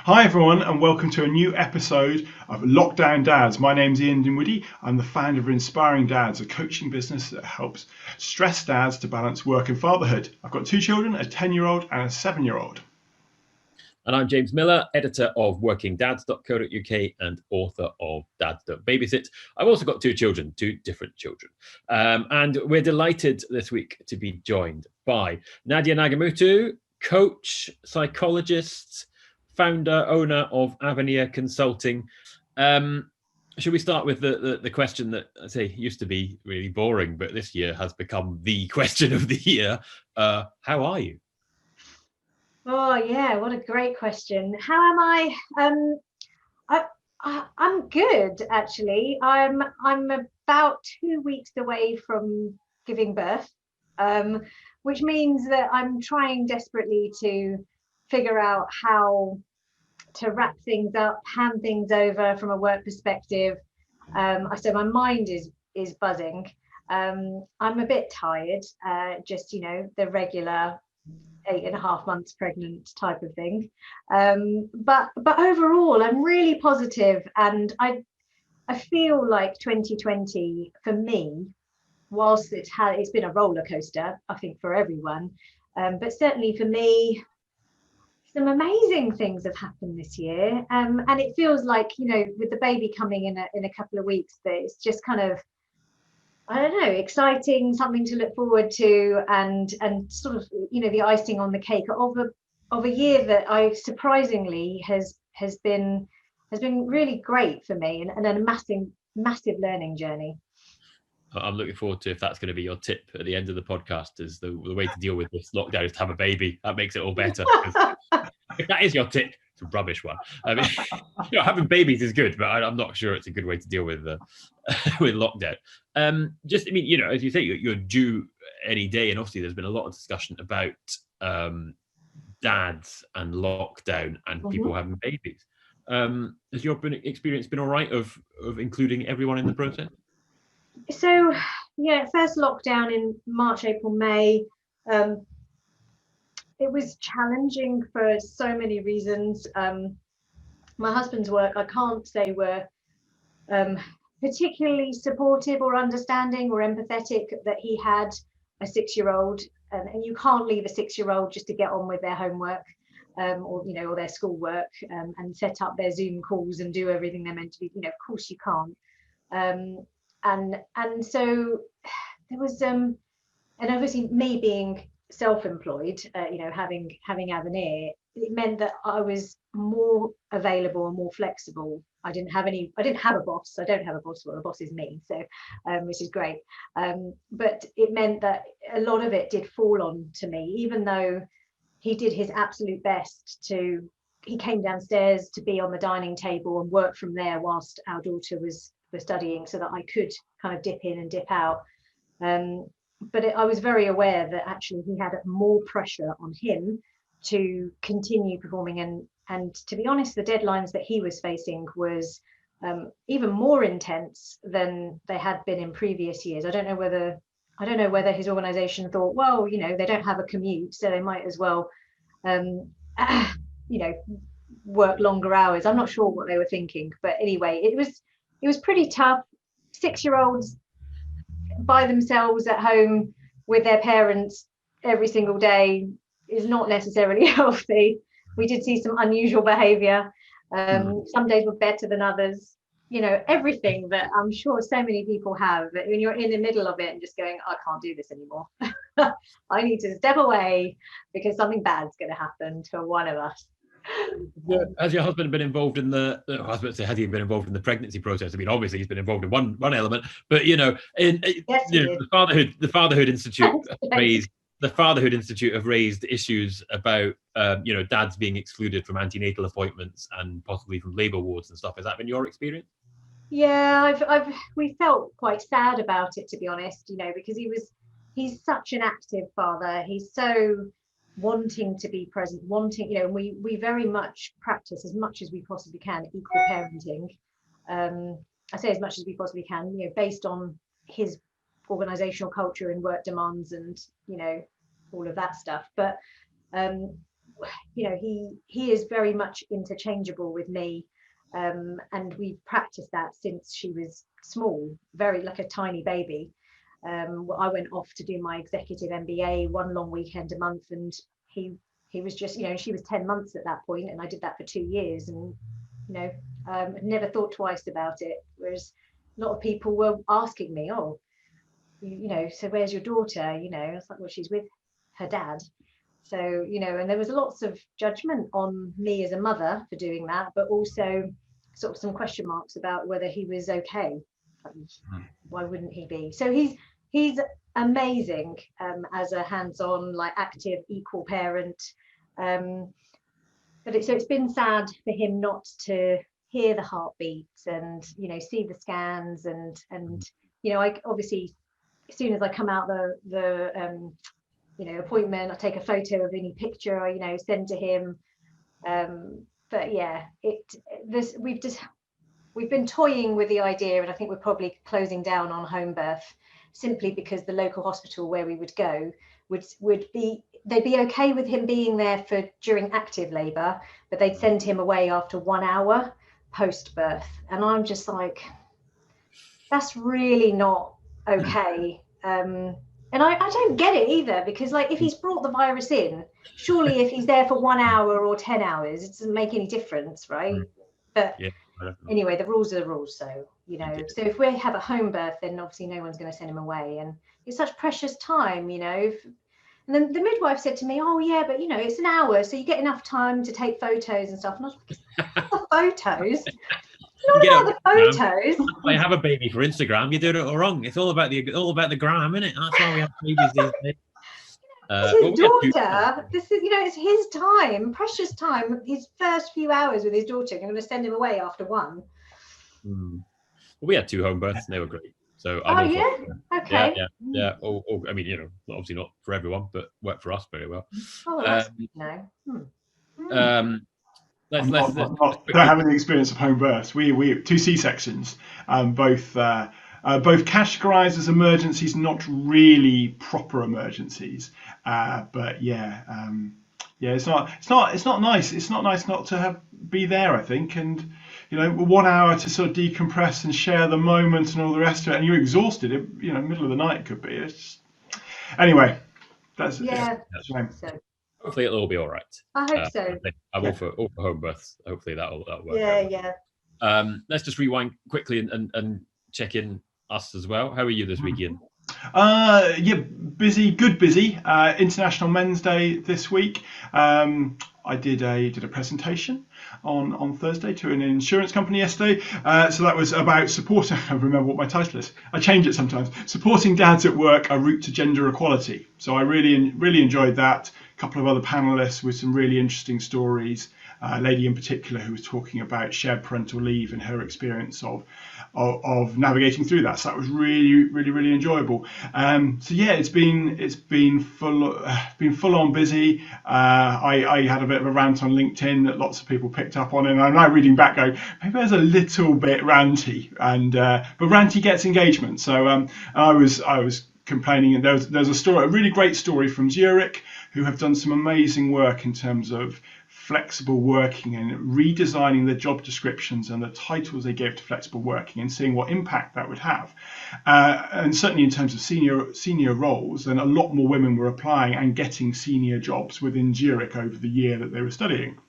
Hi everyone and welcome to a new episode of Lockdown Dads. My name's Ian Dinwoody. I'm the founder of Inspiring Dads, a coaching business that helps stressed dads to balance work and fatherhood. I've got two children, a 10-year-old and a 7-year-old. And I'm James Miller, editor of workingdads.co.uk and author of Dads Don't Babysit. I've also got two children, two different children. And we're delighted this week to be joined by Nadia Nagamootoo, coach, psychologist, founder, owner of Avenir Consulting. Should we start with the question that I say used to be really boring, but this year has become the question of the year? How are you? Oh yeah, what a great question. How am I? I'm good actually. I'm about 2 weeks away from giving birth, which means that I'm trying desperately to figure out how to wrap things up, hand things over from a work perspective. So my mind is buzzing. I'm a bit tired, just the regular 8.5 months pregnant type of thing, but overall I'm really positive, and I feel like 2020 for me, whilst it's been a roller coaster, I think for everyone, but certainly for me, some amazing things have happened this year, and it feels like, with the baby coming in a couple of weeks, that it's just kind of, I don't know, exciting, something to look forward to, and sort of, the icing on the cake of a year that I surprisingly has been really great for me, and a massive learning journey. I'm looking forward to if that's going to be your tip at the end of the podcast, is the way to deal with this lockdown is to have a baby. That makes it all better. If that is your tip, it's a rubbish one. I mean, having babies is good, but I'm not sure it's a good way to deal with with lockdown. As you say, you're due any day, and obviously there's been a lot of discussion about dads and lockdown and people having babies. Has your experience been all right of including everyone in the process? So yeah, first lockdown in March, April, May. It was challenging for so many reasons. My husband's work, I can't say were particularly supportive or understanding or empathetic, that he had a 6-year-old, and you can't leave a 6-year-old just to get on with their homework, or their schoolwork, and set up their Zoom calls and do everything they're meant to be. Of course you can't. And so there was, and obviously me being self-employed, having Avenir, it meant that I was more available and more flexible. I didn't have a boss. I don't have a boss. Well, the boss is me, so which is great. But it meant that a lot of it did fall on to me, even though he did his absolute best he came downstairs to be on the dining table and work from there whilst our daughter was studying, so that I could kind of dip in and dip out. But I was very aware that actually he had more pressure on him to continue performing, and to be honest, the deadlines that he was facing was even more intense than they had been in previous years. I don't know whether his organisation thought, well, they don't have a commute, so they might as well work longer hours. I'm not sure what they were thinking, but anyway, it was pretty tough. 6-year-olds by themselves at home with their parents every single day is not necessarily healthy. We did see some unusual behavior. Some days were better than others. Everything that I'm sure so many people have, when you're in the middle of it and just going, I can't do this anymore. I need to step away because something bad's going to happen to one of us. Has your husband been involved in I was about to say, has he been involved in the pregnancy process? I mean, obviously he's been involved in one element, but yes, the Fatherhood Institute have raised issues about dads being excluded from antenatal appointments and possibly from labour wards and stuff. Has that been your experience? Yeah, we felt quite sad about it, to be honest, because he's such an active father. He's so wanting to be present, we very much practice, as much as we possibly can, equal parenting. I say as much as we possibly can, based on his organisational culture and work demands and all of that stuff. But he is very much interchangeable with me, and we've practiced that since she was small, very like a tiny baby. I went off to do my executive MBA one long weekend a month, and he was just, she was 10 months at that point, and I did that for 2 years, and never thought twice about it. Whereas a lot of people were asking me, oh, so where's your daughter? I was like, well, she's with her dad. So, and there was lots of judgment on me as a mother for doing that, but also sort of some question marks about whether he was okay. Why wouldn't he be? So he's amazing, as a hands-on, like active, equal parent. But it's been sad for him not to hear the heartbeats and see the scans and I obviously, as soon as I come out the appointment, I take a photo of any picture I send to him. But yeah, we've been toying with the idea, and I think we're probably closing down on home birth, simply because the local hospital where we would go they'd be okay with him being there during active labour, but they'd send him away after 1 hour post birth, and I'm just like, that's really not okay. And I don't get it either, because like, if he's brought the virus in, surely if he's there for 1 hour or 10 hours, it doesn't make any difference, right? But Yeah, anyway, the rules are the rules. So so if we have a home birth, then obviously no one's going to send him away, and it's such precious time, and then the midwife said to me, oh yeah, but it's an hour, so you get enough time to take photos and stuff. And I was like, the photos? Not about the photos. I have a baby for Instagram. You're doing it all wrong. It's all about the gram, isn't it? That's why we have babies these days. It's his daughter. This is, it's his time, precious time. His first few hours with his daughter. I'm going to send him away after one. Well, we had 2 home births, and they were great. So okay. Yeah. I mean, obviously not for everyone, but worked for us very well. Oh, that's Don't have any experience of home births. We 2 C-sections, both categorised as emergencies, not really proper emergencies. But yeah, it's not nice. It's not nice not to be there, I think, and 1 hour to sort of decompress and share the moment and all the rest of it, and you're exhausted. Middle of the night it could be. Anyway, that's that's shame. So. Hopefully it'll all be all right. I hope so. I'm all for home births. Hopefully that'll work. Yeah. Let's just rewind quickly and check in us as well. How are you this weekend? Busy. International Men's Day this week. I did a presentation on Thursday to an insurance company yesterday. So that was about supporting. I can't remember what my title is. I change it sometimes. Supporting dads at work: a route to gender equality. So I really enjoyed that. A couple of other panelists with some really interesting stories. A lady in particular who was talking about shared parental leave and her experience of navigating through that. So that was really enjoyable. So yeah, it's been full on busy. I had a bit of a rant on LinkedIn that lots of people picked up on, and I'm now reading back going, maybe there's a little bit ranty, but ranty gets engagement. So I was complaining, and there's a story, a really great story from Zurich, who have done some amazing work in terms of flexible working and redesigning the job descriptions and the titles they gave to flexible working, and seeing what impact that would have. And certainly in terms of senior roles, and a lot more women were applying and getting senior jobs within Zurich over the year that they were studying.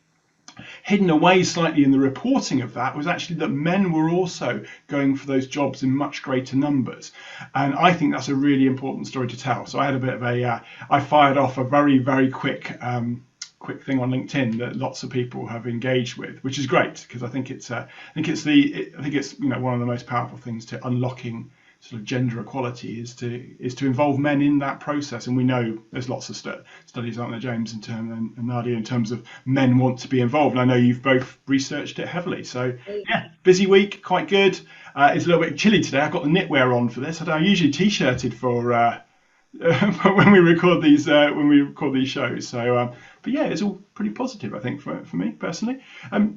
Hidden away slightly in the reporting of that was actually that men were also going for those jobs in much greater numbers. And I think that's a really important story to tell. So I had a bit of I fired off a very quick thing on LinkedIn that lots of people have engaged with, which is great, because I think it's one of the most powerful things to unlocking sort of gender equality is to involve men in that process. And we know there's lots of studies, aren't there, James, and Nadia, in terms of men want to be involved. And I know you've both researched it heavily. So yeah, busy week, quite good. It's a little bit chilly today. I've got the knitwear on for this. I'm usually t-shirted for when we record these shows. So but yeah, it's all pretty positive, I think, for me personally.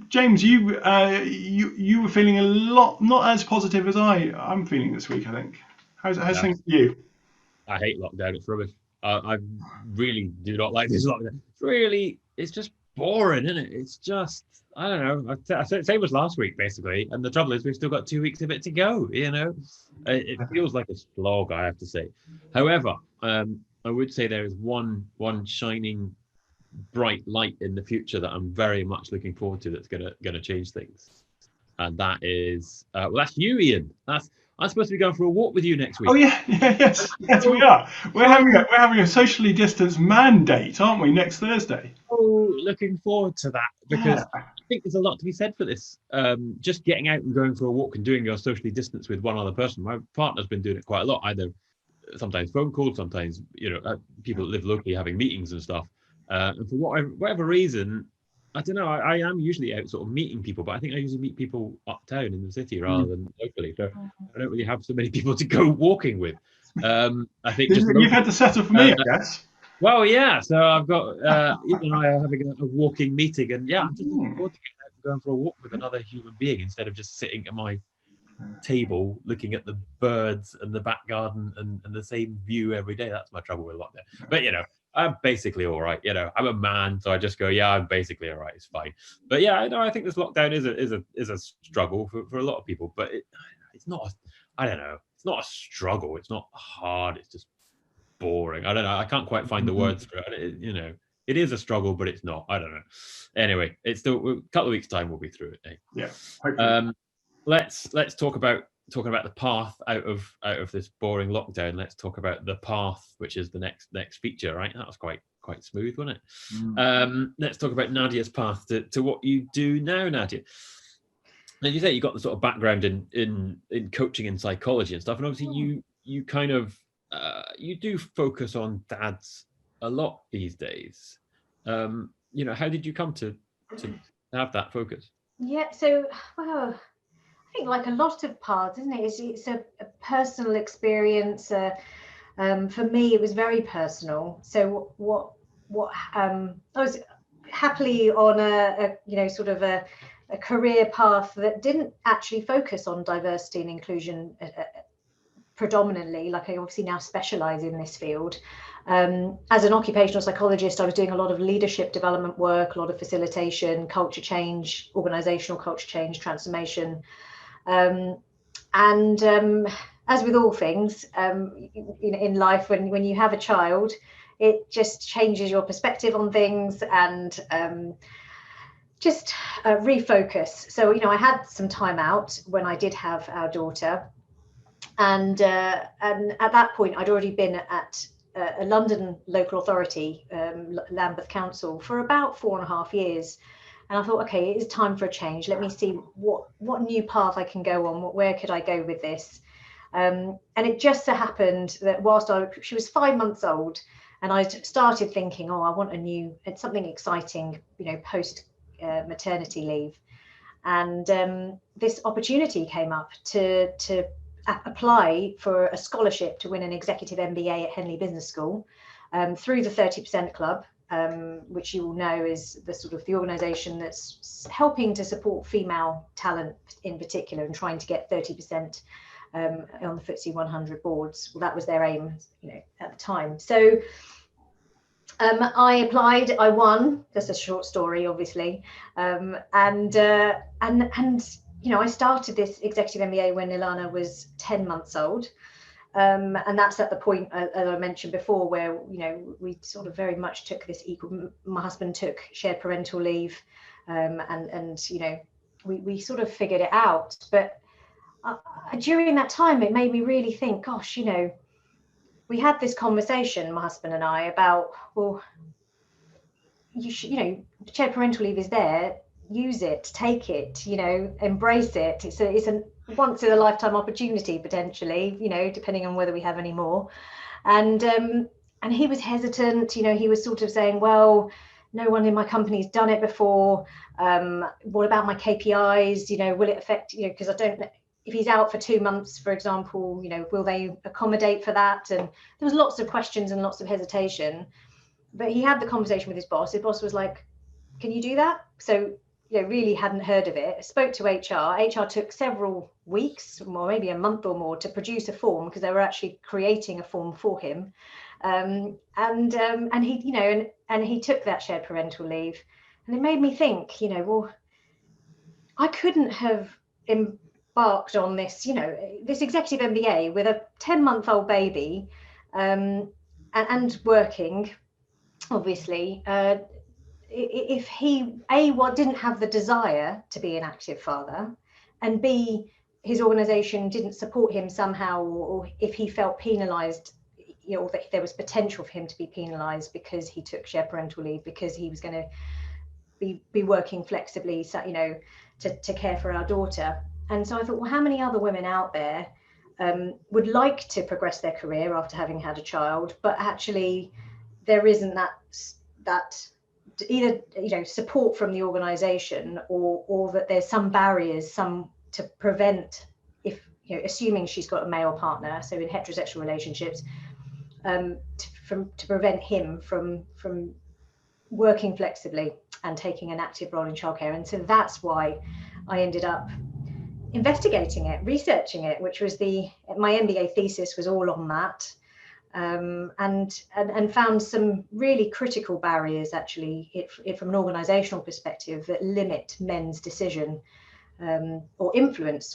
James, you were feeling a lot not as positive as I'm feeling this week, I think. How's things for you? I hate lockdown. It's rubbish. I really do not like this lockdown. It's just boring, isn't it? It's just, I don't know. I said same as last week, basically. And the trouble is, we've still got 2 weeks of it to go. It feels like a slog, I have to say. However, I would say there is one shining bright light in the future that I'm very much looking forward to. That's gonna change things, and that is that's you, Ian. I'm supposed to be going for a walk with you next week. Oh yes, we are. We're having a socially distanced mandate, aren't we, next Thursday? Oh, looking forward to that, because I think there's a lot to be said for this. Just getting out and going for a walk and doing your socially distance with one other person. My partner's been doing it quite a lot, either sometimes phone calls, sometimes people that live locally having meetings and stuff. And for whatever reason, I don't know. I am usually out sort of meeting people, but I think I usually meet people uptown in the city rather than locally. So I don't really have so many people to go walking with. I think you've had to settle for me, I guess. Well, yeah. So I've got Ian and I are having a walking meeting, and I'm just looking forward to getting out and going for a walk with another human being instead of just sitting at my table looking at the birds and the back garden and the same view every day. That's my trouble with lockdown. But I'm basically all right. I'm a man, so I just go, yeah, I'm basically all right. It's fine. But yeah, I think this lockdown is a struggle for a lot of people. But it's not. I don't know. It's not a struggle. It's not hard. It's just boring. I don't know. I can't quite find the words for it. It is a struggle, but it's not. I don't know. Anyway, it's still a couple of weeks' time. We'll be through it. Eh? Yeah. Hopefully. Let's talk about the path out of this boring lockdown. Let's talk about the path, which is the next feature, right? That was quite smooth, wasn't it? Let's talk about Nadia's path to what you do now, Nadia. As you say, you got the sort of background in coaching and psychology and stuff, and obviously you kind of you do focus on dads a lot these days. How did you come to have that focus? Yeah, so I think like a lot of paths, isn't it? It's a personal experience. For me, it was very personal. So I was happily on a career path that didn't actually focus on diversity and inclusion predominantly. Like I obviously now specialize in this field. As an occupational psychologist, I was doing a lot of leadership development work, a lot of facilitation, culture change, organizational culture change, transformation. As with all things in life, when you have a child, it just changes your perspective on things and refocus. So I had some time out when I did have our daughter, and at that point I'd already been at a London local authority, Lambeth Council, for about 4.5 years. And I thought, okay, it is time for a change. Let me see what new path I can go on. Where could I go with this? And it just so happened that whilst she was 5 months old, and I started thinking, I want something exciting, post maternity leave. And this opportunity came up to apply for a scholarship to win an executive MBA at Henley Business School through the 30% Club. Which you will know is the organisation that's helping to support female talent in particular and trying to get 30% on the FTSE 100 boards. Well, that was their aim, at the time. So I applied, I won. That's a short story, obviously, and I started this executive MBA when Ilana was 10 months old. And that's at the point, as I mentioned before, where we sort of very much took this equal. My husband took shared parental leave, and we sort of figured it out. But during that time, it made me really think, gosh, we had this conversation, my husband and I, about, well, you should, shared parental leave is there. Use it, take it, embrace it. It's a once in a lifetime opportunity potentially, depending on whether we have any more. And he was hesitant. He was sort of saying, well, no one in my company's done it before. What about my KPIs? Will it affect, because I don't know if he's out for 2 months, for example, will they accommodate for that? And there was lots of questions and lots of hesitation. But he had the conversation with his boss. His boss was like, can you do that? So really hadn't heard of it. I spoke to HR. HR took several weeks, or maybe a month or more, to produce a form, because they were actually creating a form for him. And he, you know, and he took that shared parental leave, and it made me think, you know, well, I couldn't have embarked on this, you know, this executive MBA with a 10-month-old baby, and working, obviously, if he didn't have the desire to be an active father, and B, his organisation didn't support him somehow, or if he felt penalised, you know, that there was potential for him to be penalised because he took shared parental leave, because he was going to be working flexibly, so, you know, to care for our daughter. And so I thought, well, how many other women out there would like to progress their career after having had a child, but actually there isn't that either, you know, support from the organisation, or that there's some barriers, to prevent, if, you know, assuming she's got a male partner, so in heterosexual relationships, to prevent him from working flexibly and taking an active role in childcare. And so that's why I ended up investigating it, researching it, which was my MBA thesis was all on that. And found some really critical barriers, actually, from an organisational perspective, that limit men's decision, or influence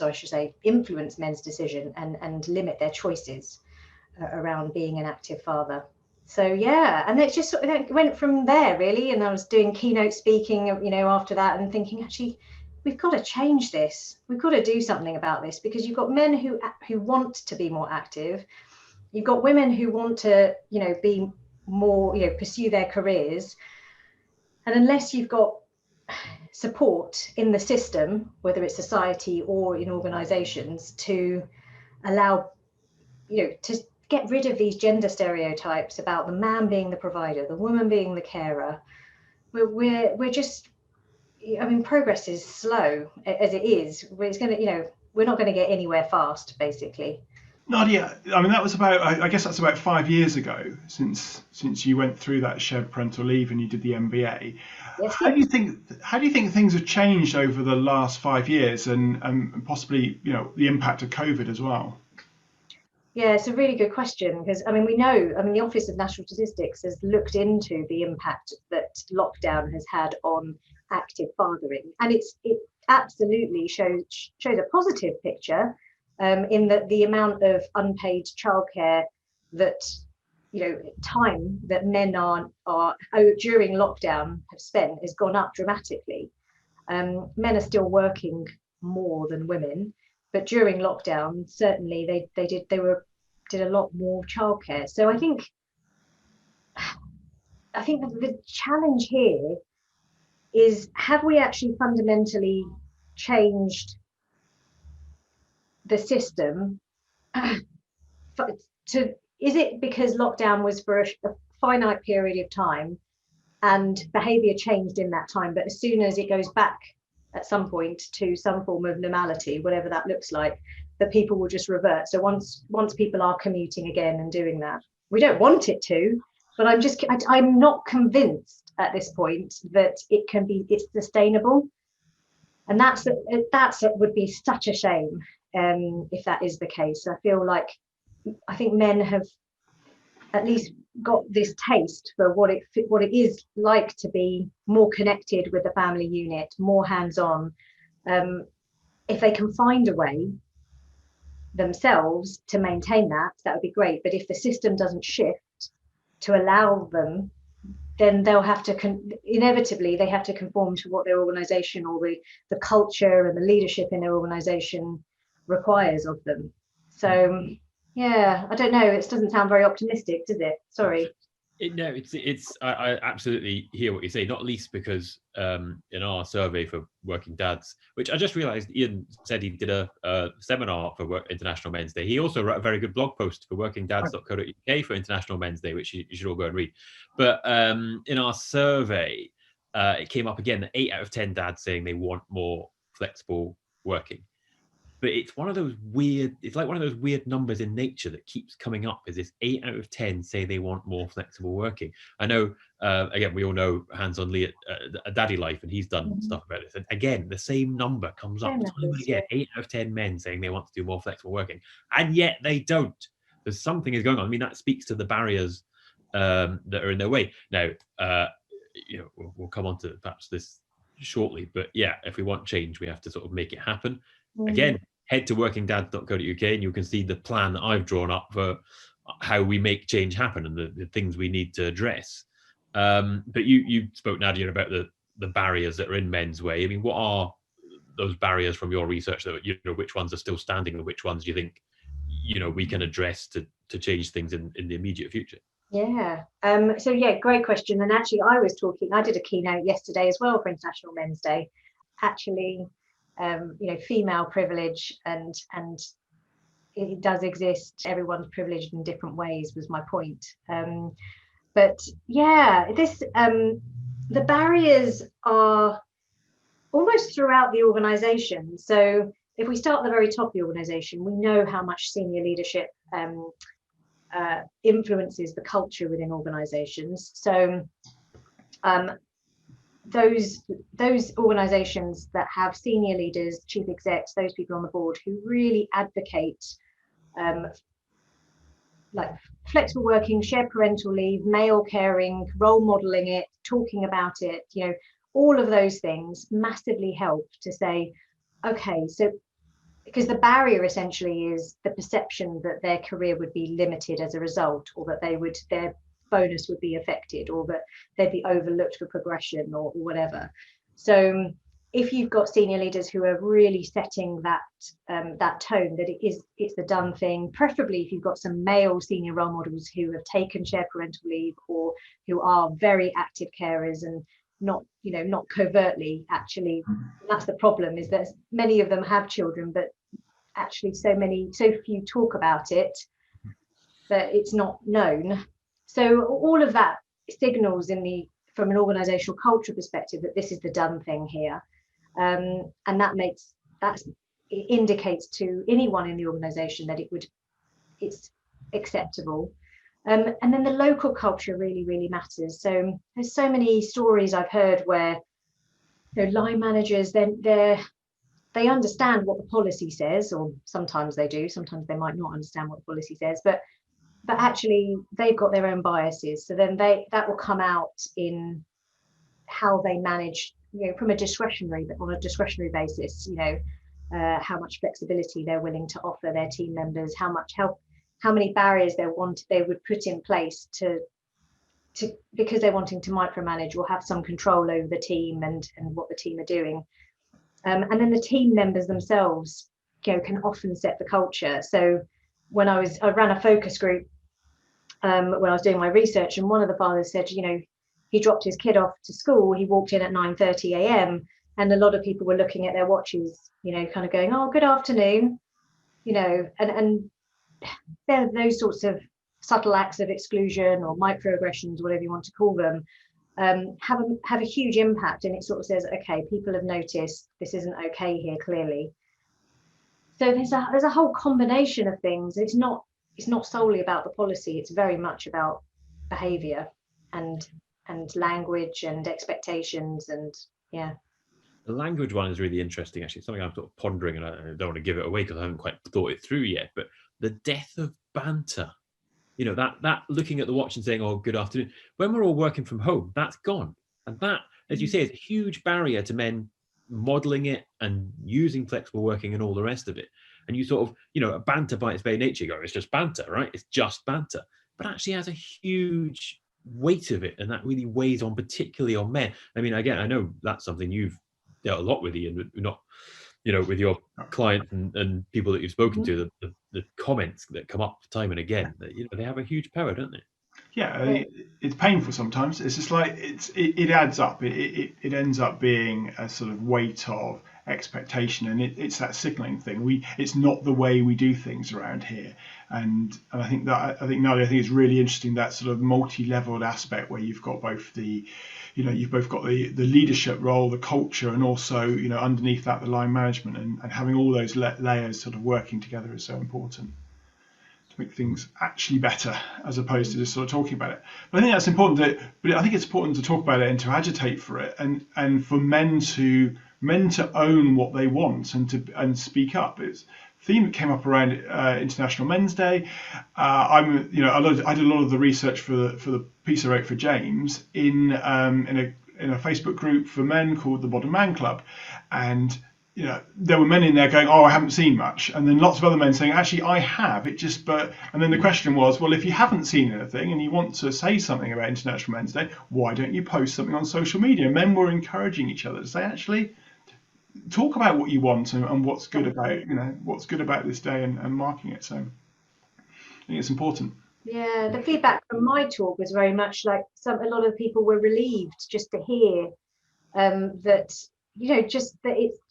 men's decision, and limit their choices around being an active father. So yeah, and it just sort of went from there, really. And I was doing keynote speaking, you know, after that, and thinking, actually, we've got to change this. We've got to do something about this, because you've got men who want to be more active. You've got women who want to, you know, be more, you know, pursue their careers. And unless you've got support in the system, whether it's society or in organizations, to allow, you know, to get rid of these gender stereotypes about the man being the provider, the woman being the carer, we're just, I mean, progress is slow as it is. It's going to, you know, we're not going to get anywhere fast, basically. Nadia, I mean, that was about, I guess that's about 5 years ago since you went through that shared parental leave and you did the MBA. Yes, How do you think things have changed over the last 5 years, and possibly, you know, the impact of COVID as well? Yeah, it's a really good question, because I mean, we know, I mean, the Office of National Statistics has looked into the impact that lockdown has had on active fathering, and it absolutely shows a positive picture, in that the amount of unpaid childcare, that, you know, time that men are during lockdown have spent, has gone up dramatically. Men are still working more than women, but during lockdown, certainly they did a lot more childcare. So I think the challenge here is, have we actually fundamentally changed the system? Is it because lockdown was for a finite period of time, and behaviour changed in that time, but as soon as it goes back at some point to some form of normality, whatever that looks like, that people will just revert? So once people are commuting again and doing that, we don't want it to, but I'm not convinced at this point that it's sustainable. And that would be such a shame, if that is the case. I think men have at least got this taste for what it is like to be more connected with the family unit, more hands-on. If they can find a way themselves to maintain that would be great. But if the system doesn't shift to allow them, then they'll have to inevitably they have to conform to what their organisation, or the culture and the leadership in their organisation requires of them. So yeah, I don't know. It doesn't sound very optimistic, does it? Sorry. No, I absolutely hear what you say, not least because in our survey for working dads, which I just realised Ian said he did a seminar for International Men's Day. He also wrote a very good blog post for workingdads.co.uk for International Men's Day, which you should all go and read. But in our survey, it came up again that 8 out of 10 dads saying they want more flexible working. But it's one of those weird, it's like one of those weird numbers in nature that keeps coming up, is this 8 out of 10 say they want more flexible working. I know, again, we all know Hands-on Lee at Daddy Life, and he's done stuff about this. And again, the same number comes up time and again, 8 out of 10 men saying they want to do more flexible working. And yet they don't. There's something is going on. I mean, that speaks to the barriers that are in their way. Now, we'll come on to perhaps this shortly, but yeah, if we want change, we have to sort of make it happen. Again, head to workingdads.co.uk and you can see the plan that I've drawn up for how we make change happen and the things we need to address. But you spoke, Nadia, about the barriers that are in men's way. I mean, what are those barriers from your research that, which ones are still standing and which ones do you think, we can address to change things in the immediate future? Yeah. So yeah, great question. And actually, I did a keynote yesterday as well for International Men's Day. Actually, female privilege and it does exist. Everyone's privileged in different ways was my point. But yeah, the barriers are almost throughout the organization. So if we start at the very top of the organization, we know how much senior leadership influences the culture within organizations. So those organizations that have senior leaders, chief execs, those people on the board who really advocate like flexible working, shared parental leave, male caring, role modeling it, talking about it, all of those things massively help to say, okay, so because the barrier essentially is the perception that their career would be limited as a result, or that their bonus would be affected, or that they'd be overlooked for progression or whatever. So if you've got senior leaders who are really setting that tone that it's the done thing, preferably if you've got some male senior role models who have taken shared parental leave or who are very active carers and not covertly actually. That's the problem, is that many of them have children, but actually so few talk about it that it's not known. So all of that signals from an organizational culture perspective that this is the done thing here. And it indicates to anyone in the organization that it's acceptable. And then the local culture really, really matters. So there's so many stories I've heard where line managers, they understand what the policy says, or sometimes they do, sometimes they might not understand what the policy says, but actually they've got their own biases. So then that will come out in how they manage, from on a discretionary basis, how much flexibility they're willing to offer their team members, how many barriers they would put in place to because they're wanting to micromanage or have some control over the team and what the team are doing. And then the team members themselves, can often set the culture. So when I ran a focus group when I was doing my research, and one of the fathers said, he dropped his kid off to school. He walked in at 9:30 a.m. and a lot of people were looking at their watches, kind of going, "Oh, good afternoon," and there are those sorts of subtle acts of exclusion or microaggressions, whatever you want to call them, have a huge impact. And it sort of says, okay, people have noticed this isn't okay here, clearly. So there's a whole combination of things. It's not solely about the policy. It's very much about behavior and language and expectations, and yeah. The language one is really interesting, actually. It's something I'm sort of pondering, and I don't want to give it away because I haven't quite thought it through yet. But the death of banter, that looking at the watch and saying, "Oh, good afternoon," when we're all working from home, that's gone. And that, as you say, is a huge barrier to men modeling it and using flexible working and all the rest of it. And you sort of, banter by its very nature, it's just banter, right? It's just banter. But actually has a huge weight of it, and that really weighs on, particularly on men. I mean, again, I know that's something you've dealt a lot with, Ian, not with your clients and people that you've spoken to, the comments that come up time and again, that they have a huge power, don't they? Yeah, it's painful sometimes. It's just like it adds up. It ends up being a sort of weight of expectation, and it's that signaling thing. It's not the way we do things around here, and I think Nadia, I think it's really interesting, that sort of multi-leveled aspect where you've got both the leadership role, the culture, and also underneath that the line management, and having all those layers sort of working together is so important to make things actually better, as opposed to just sort of talking about it. But I think that's important. But I think it's important to talk about it and to agitate for it, and for men to own what they want and speak up. theme that came up around International Men's Day. I did a lot of the research for the piece I wrote for James in a Facebook group for men called the Modern Man Club, and there were men in there going, "Oh, I haven't seen much," and then lots of other men saying, "Actually, I have." And then the question was, well, if you haven't seen anything and you want to say something about International Men's Day, why don't you post something on social media? Men were encouraging each other to say, actually, talk about what you want and what's good about this day and marking it. So I think it's important. Yeah, the feedback from my talk was very much like a lot of people were relieved just to hear that it's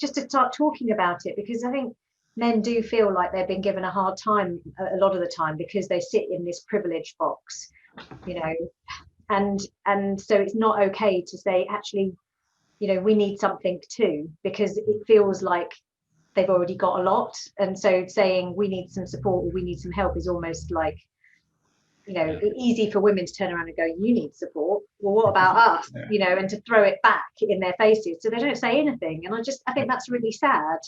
just to start talking about it, because I think men do feel like they've been given a hard time a lot of the time because they sit in this privileged box, and so it's not okay to say, actually, we need something too, because it feels like they've already got a lot, and so saying we need some support or we need some help is almost like easy for women to turn around and go, you need support, well, what about us? And to throw it back in their faces so they don't say anything. And I think that's really sad.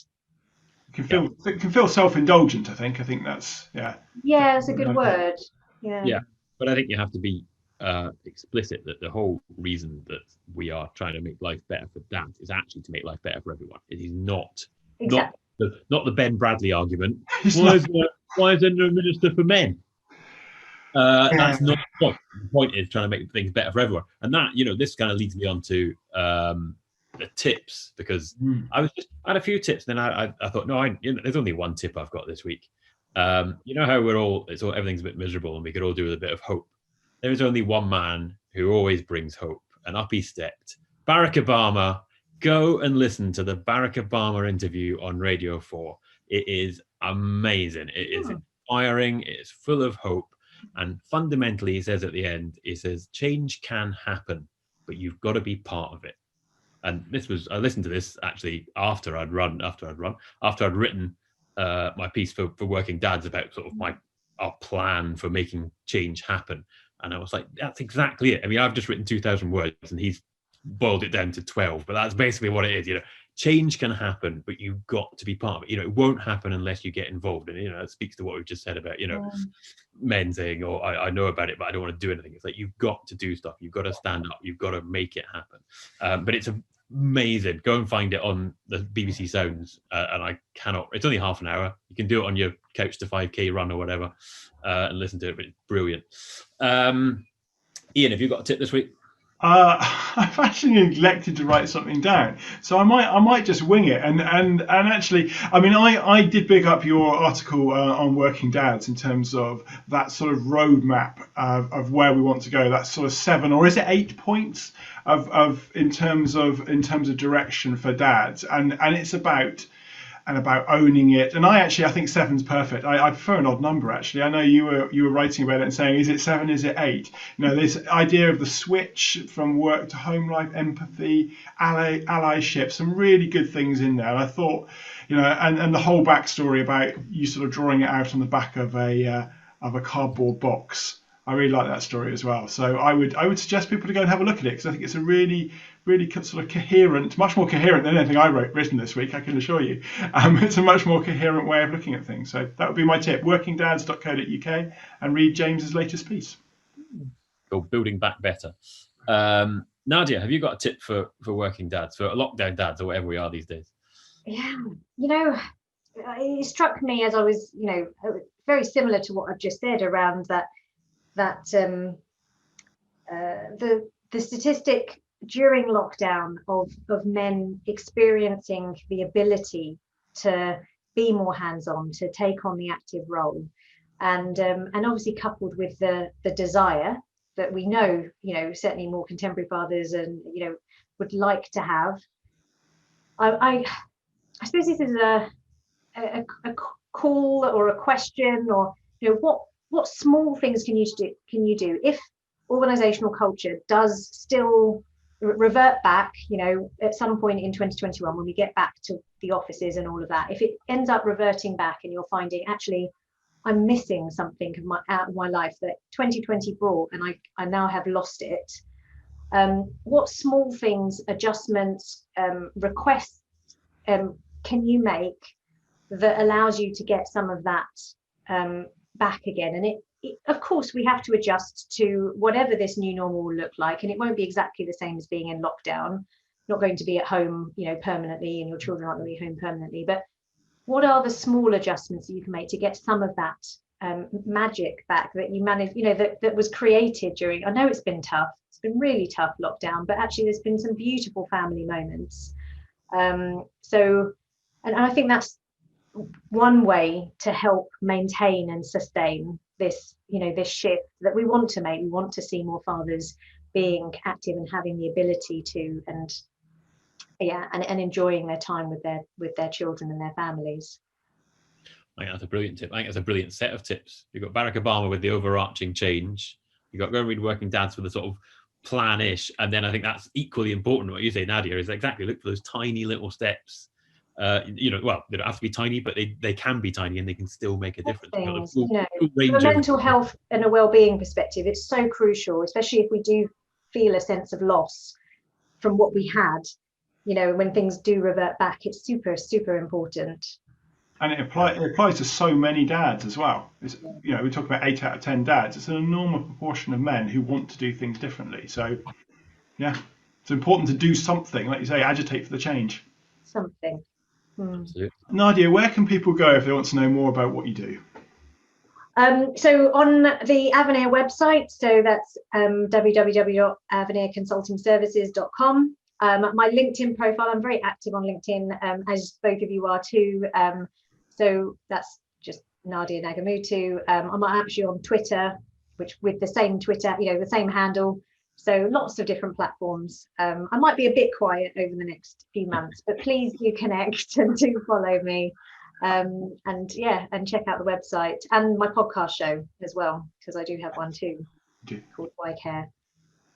It can feel self-indulgent. I think that's it's a good word. But I think you have to be explicit that the whole reason that we are trying to make life better for dads is actually to make life better for everyone. It is not the Ben Bradley argument. Why is there no minister for men? That's not the point. The point is trying to make things better for everyone. And that, this kind of leads me on to the tips, because I had a few tips, then I thought, no, there's only one tip I've got this week. How everything's a bit miserable and we could all do with a bit of hope. There is only one man who always brings hope, and up he stepped. Barack Obama. Go and listen to the Barack Obama interview on Radio 4. It is amazing. It is inspiring. It is full of hope. And fundamentally, he says at the end, change can happen, but you've got to be part of it. And I listened to this actually after I'd written my piece for Working Dads about sort of our plan for making change happen. And I was like, that's exactly it. I mean, I've just written 2,000 words and he's boiled it down to 12, but that's basically what it is. Change can happen, but you've got to be part of it. It won't happen unless you get involved. And it speaks to what we've just said about men saying, "Oh, I know about it, but I don't want to do anything." It's like, you've got to do stuff. You've got to stand up. You've got to make it happen. But it's amazing. Go and find it on the BBC Sounds. And I cannot. It's only half an hour. You can do it on your couch to 5K run or whatever, and listen to it. But it's brilliant. Ian, have you got a tip this week? I've actually neglected to write something down, so I might just wing it. And actually, I mean, I did big up your article on Working Dads in terms of that sort of roadmap of where we want to go. That sort of 7 or is it 8 points of in terms of direction for dads, and it's about owning it. And I think 7's perfect. I prefer an odd number, actually. I know you were writing about it and saying, is it 7, is it 8? This idea of the switch from work to home life, empathy, allyship, some really good things in there. And I thought, and the whole backstory about you sort of drawing it out on the back of a cardboard box. I really like that story as well. So I would suggest people to go and have a look at it, because I think it's a really sort of coherent, much more coherent than anything I've written this week, I can assure you. It's a much more coherent way of looking at things. So that would be my tip, workingdads.co.uk, and read James's latest piece. Go building back better. Nadia, have you got a tip for working dads, for lockdown dads, or whatever we are these days? Yeah, it struck me as I was, very similar to what I've just said around that the statistic during lockdown of men experiencing the ability to be more hands-on, to take on the active role, and obviously coupled with the desire that we know, certainly more contemporary fathers and would like to have. I suppose this is a call or a question, or what small things can you do if organizational culture does still revert back, at some point in 2021, when we get back to the offices and all of that, if it ends up reverting back and you're finding, actually, I'm missing something out of my life that 2020 brought, and I now have lost it. What small things, adjustments, requests can you make that allows you to get some of that back again. And of course, we have to adjust to whatever this new normal will look like, and it won't be exactly the same as being in lockdown. Not going to be at home, permanently, and your children aren't going to be home permanently. But what are the small adjustments that you can make to get some of that magic back that you managed, that was created during? I know it's been tough. It's been really tough lockdown, but actually there's been some beautiful family moments. And I think that's one way to help maintain and sustain this, this shift that we want to make. We want to see more fathers being active and having the ability to, and enjoying their time with their children and their families. I think that's a brilliant tip. I think that's a brilliant set of tips. You've got Barack Obama with the overarching change. You've got Go and Read Working Dads with the sort of plan-ish. And then I think that's equally important. What you say, Nadia, is exactly look for those tiny little steps. Well, they don't have to be tiny, but they can be tiny and they can still make a difference. From a mental health and a well-being perspective, it's so crucial, especially if we do feel a sense of loss from what we had, when things do revert back. It's super, super important. And it applies to so many dads as well. We talk about 8 out of 10 dads. It's an enormous proportion of men who want to do things differently. So, yeah, it's important to do something, like you say, agitate for the change. Something. Absolutely. Nadia, where can people go if they want to know more about what you do? So on the Avenir website, so that's www.avenirconsultingservices.com. My LinkedIn profile, I'm very active on LinkedIn, as both of you are too. So that's just Nadia Nagamootoo. I'm actually on Twitter, which with the same Twitter, the same handle. So lots of different platforms. I might be a bit quiet over the next few months, but please do connect and do follow me. And check out the website and my podcast show as well, because I do have one too, called Why Care.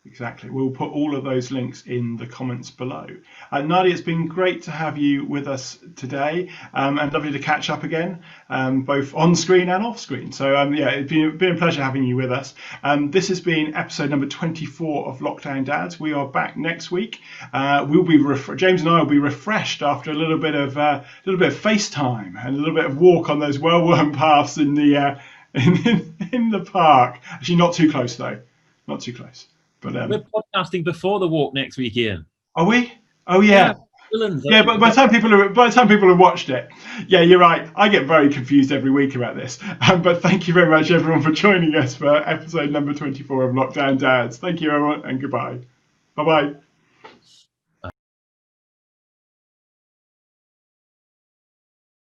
Exactly. We'll put all of those links in the comments below. Nadia, it's been great to have you with us today, and lovely to catch up again, both on screen and off screen. So it's been a pleasure having you with us. This has been episode number 24 of Lockdown Dads. We are back next week. We'll be James and I will be refreshed after a little bit of FaceTime and a little bit of walk on those well-worn paths in the in the park. Actually, not too close though. Not too close. But we're podcasting before the walk next week, Ian. Are we? Oh yeah. Yeah, but by the time people have watched it, yeah, you're right. I get very confused every week about this. But thank you very much, everyone, for joining us for episode number 24 of Lockdown Dads. Thank you, everyone, and goodbye. Bye bye.